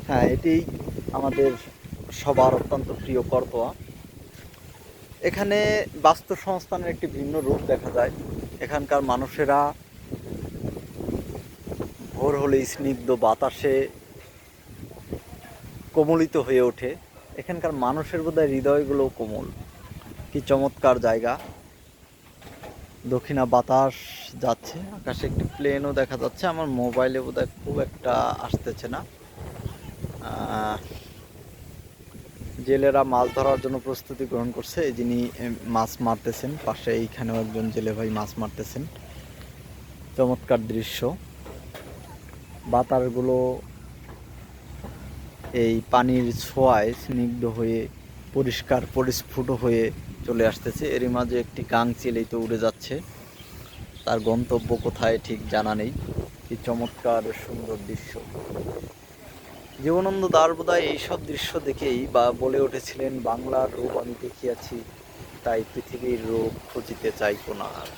হ্যাঁ, এটি আমাদের সবার অত্যন্ত প্রিয় করতোয়া। এখানে বাস্তুসংস্থানের একটি ভিন্ন রূপ দেখা যায়। এখানকার মানুষেরা ভোর হলে স্নিগ্ধ বাতাসে কোমলিত হয়ে ওঠে। এখানকার মানুষের বোধহয় হৃদয়গুলোও কোমল। কি চমৎকার জায়গা! দক্ষিণা বাতাস যাচ্ছে, আকাশে একটি প্লেনও দেখা যাচ্ছে। আমার মোবাইলে বোধহয় খুব একটা আসতেছে না। আহ, জেলেরা মাছ ধরার জন্য প্রস্তুতি গ্রহণ করছে। এই যিনি মাছ মারতেছেন, পাশে এইখানেও একজন জেলে ভাই মাছ মারতেছেন। চমৎকার দৃশ্য। বাতাসগুলো এই পানির ছোঁয়ায় স্নিগ্ধ হয়ে পরিষ্কার পরিস্ফুট হয়ে চলে আসতেছে। এরই মাঝে একটি গাংচিল এই তো উড়ে যাচ্ছে। তার গন্তব্য কোথায় ঠিক জানা নেই। কি চমৎকার সুন্দর দৃশ্য! জীবনানন্দ দাশ বোধহয় এইসব দৃশ্য দেখেই বা বলে উঠেছিলেন, বাংলার রূপ আমি দেখিয়াছি, তাই পৃথিবীর রূপ খুঁজিতে চাইতো না আর।